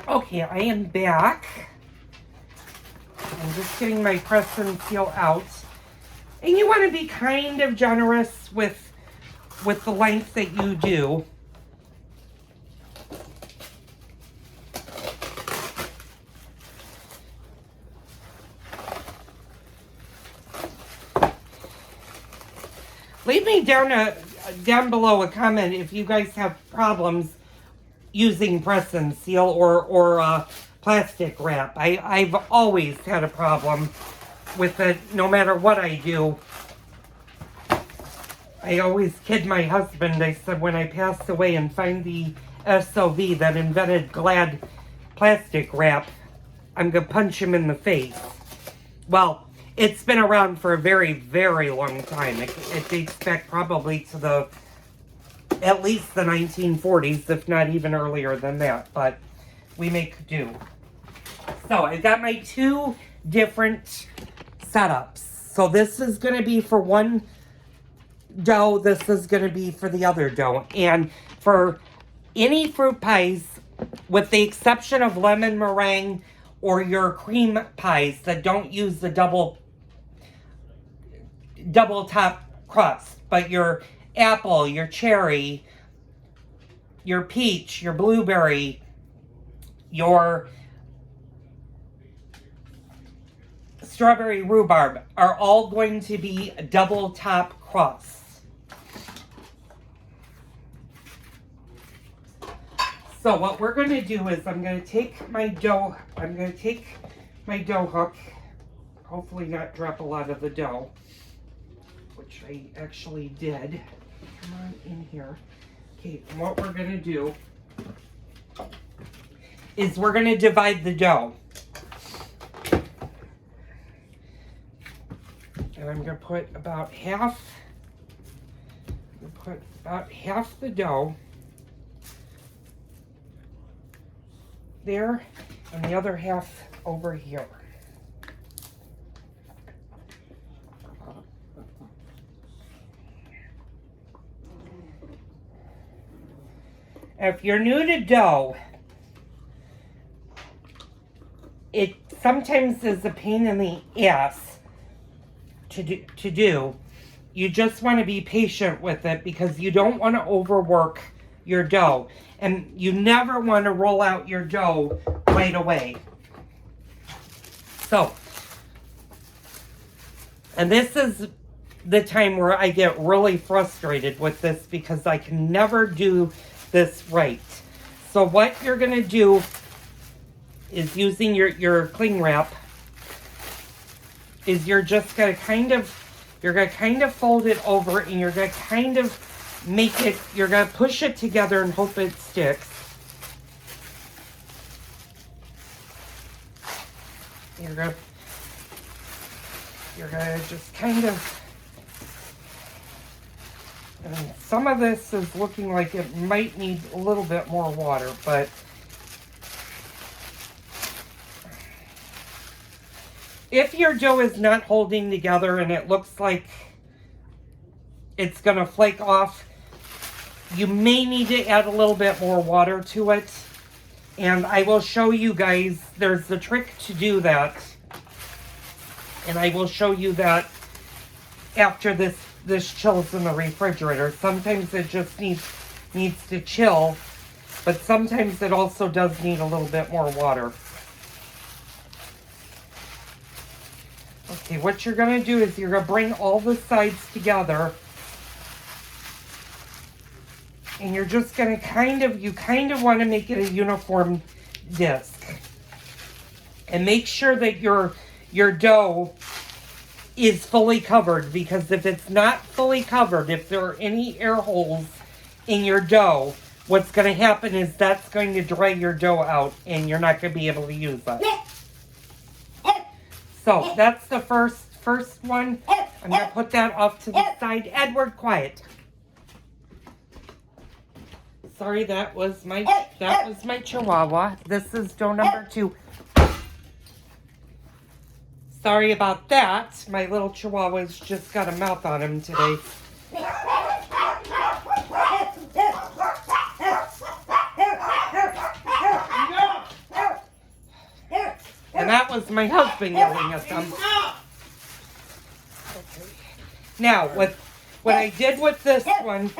Okay, I am back. I'm just getting my press and seal out. And you want to be kind of generous with the length that you do. Leave me down below a comment if you guys have problems using press and seal or plastic wrap. I've always had a problem with it, no matter what I do. I always kid my husband. I said when I pass away and find the SOV that invented Glad plastic wrap, I'm going to punch him in the face. Well, it's been around for a very, very long time. It dates back probably to at least the 1940s, if not even earlier than that. But we make do. So I've got my two different setups. So this is going to be for one dough. This is going to be for the other dough. And for any fruit pies, with the exception of lemon meringue or your cream pies that don't use the double top crust, but your apple, your cherry, your peach, your blueberry, your strawberry rhubarb are all going to be double top crusts. So what we're going to do is I'm going to take my dough hook, hopefully not drop a lot of the dough, which I actually did. Come on in here. Okay, and what we're going to do is we're going to divide the dough. And I'm going to put about half the dough there and the other half over here. If you're new to dough, it sometimes is a pain in the ass to do. You just want to be patient with it because you don't want to overwork your dough. And you never want to roll out your dough right away. So, and this is the time where I get really frustrated with this because I can never do this right. So what you're going to do is using your cling wrap is you're just going to kind of fold it over and you're going to kind of you're going to push it together and hope it sticks. You're going to just kind of, and some of this is looking like it might need a little bit more water, but if your dough is not holding together and it looks like it's going to flake off, you may need to add a little bit more water to it. And I will show you guys, there's a trick to do that. And I will show you that after this chills in the refrigerator. Sometimes it just needs to chill, but sometimes it also does need a little bit more water. Okay, what you're going to do is you're going to bring all the sides together. And you're just going to you kind of want to make it a uniform disc. And make sure that your dough is fully covered, because if it's not fully covered, if there are any air holes in your dough, what's going to happen is that's going to dry your dough out and you're not going to be able to use it. So that's the first one. I'm going to put that off to the side. Edward, quiet. Sorry, that was my Chihuahua. This is dough number 2. Sorry about that. My little Chihuahua's just got a mouth on him today. And that was my husband yelling at them. Okay. Now, what I did with this one,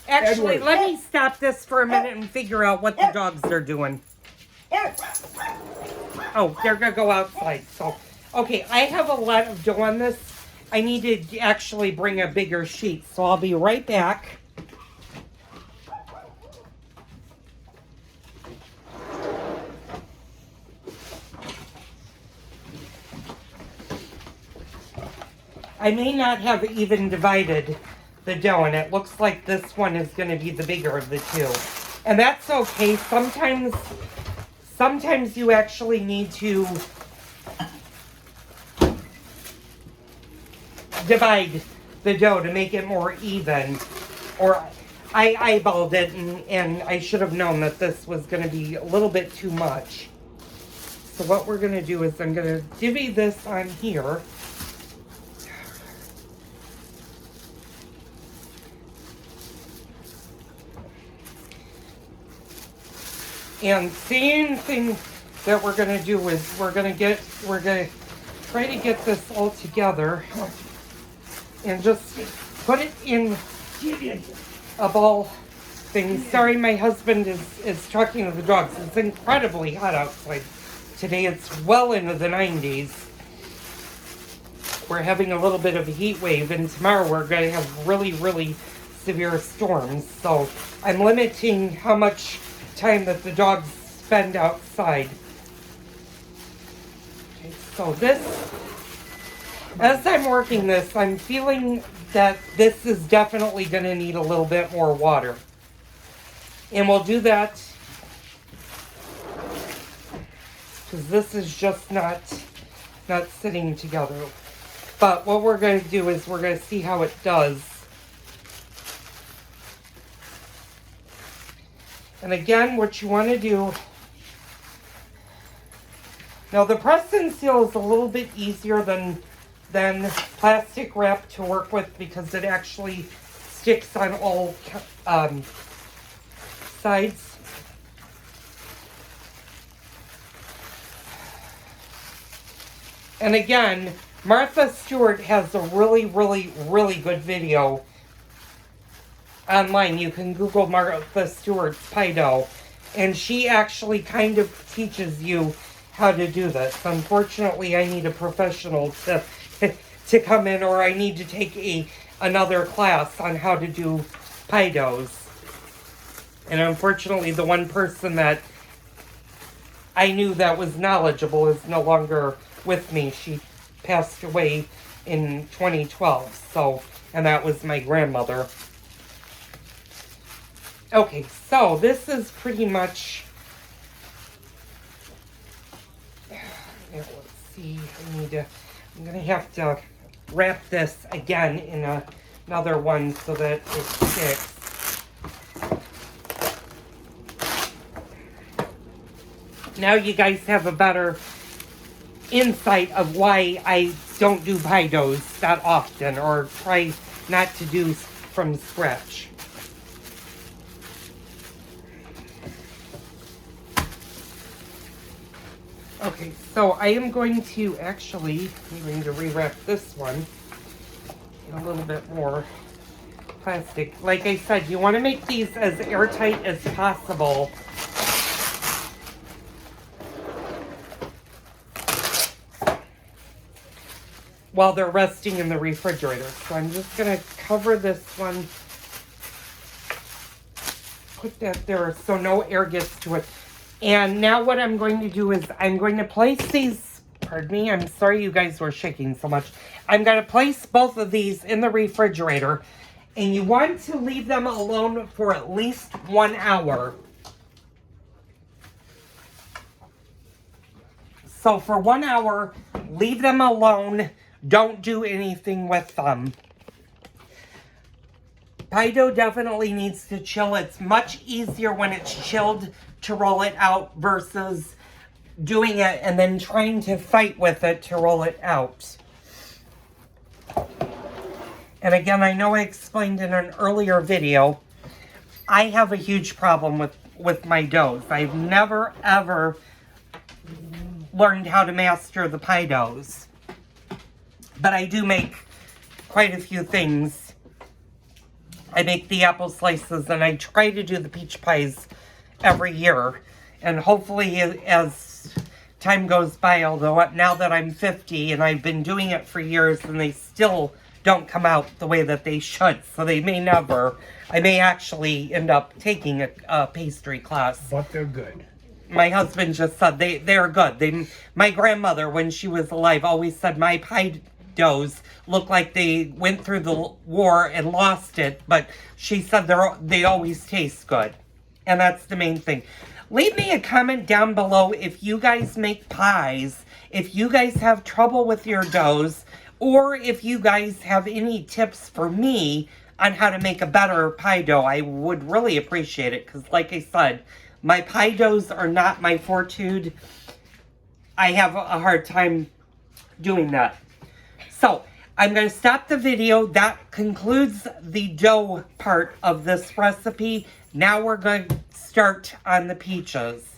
actually, let me stop this for a minute and figure out what the dogs are doing. Oh, they're going to go outside. So, okay, I have a lot of dough on this. I need to actually bring a bigger sheet, so I'll be right back. I may not have even divided the dough, and it looks like this one is going to be the bigger of the two. And that's okay. Sometimes you actually need to divide the dough to make it more even. Or I eyeballed it, and I should have known that this was going to be a little bit too much. So what we're going to do is I'm going to divvy this on here. And same thing that we're going to do is we're going to try to get this all together and just put it in a ball thing. Sorry, my husband is talking to the dogs. It's incredibly hot outside today. It's well into the 90s. We're having a little bit of a heat wave, and tomorrow we're going to have really, really severe storms. So I'm limiting how much time that the dogs spend outside. Okay, so this, as I'm working this, I'm feeling that this is definitely going to need a little bit more water. And we'll do that because this is just not sitting together. But what we're going to do is we're going to see how it does. And again, what you want to do, now the press and seal is a little bit easier than plastic wrap to work with because it actually sticks on all sides. And again, Martha Stewart has a really, really, really good video online. You can Google Martha Stewart's pie dough, and she actually kind of teaches you how to do this. Unfortunately, I need a professional to come in, or I need to take another class on how to do pie doughs. And unfortunately, the one person that I knew that was knowledgeable is no longer with me. She passed away in 2012. So, and that was my grandmother. Okay, so this is pretty much, let's see, I'm going to have to wrap this again in another one so that it sticks. Now you guys have a better insight of why I don't do pie doughs that often, or try not to do from scratch. Okay, so I am going to actually, I'm going to rewrap this one in a little bit more plastic. Like I said, you want to make these as airtight as possible. While they're resting in the refrigerator. So I'm just going to cover this one. Put that there so no air gets to it. And now what I'm going to do is I'm going to place these, pardon me, I'm sorry you guys were shaking so much. I'm going to place both of these in the refrigerator. And you want to leave them alone for at least 1 hour. So for 1 hour, leave them alone. Don't do anything with them. Pie dough definitely needs to chill. It's much easier when it's chilled to roll it out versus doing it and then trying to fight with it to roll it out. And again, I know I explained in an earlier video, I have a huge problem with my doughs. I've never ever learned how to master the pie doughs. But I do make quite a few things. I make the apple slices, and I try to do the peach pies every year. And hopefully, as time goes by, although now that I'm 50 and I've been doing it for years and they still don't come out the way that they should, so they may never. I may actually end up taking a pastry class. But they're good. My husband just said they're good. My grandmother, when she was alive, always said my pie doughs look like they went through the war and lost it, but she said they always taste good. And that's the main thing. Leave me a comment down below if you guys make pies, if you guys have trouble with your doughs, or if you guys have any tips for me on how to make a better pie dough. I would really appreciate it, because like I said, my pie doughs are not my forte. I have a hard time doing that. So, I'm going to stop the video. That concludes the dough part of this recipe. Now we're going to start on the peaches.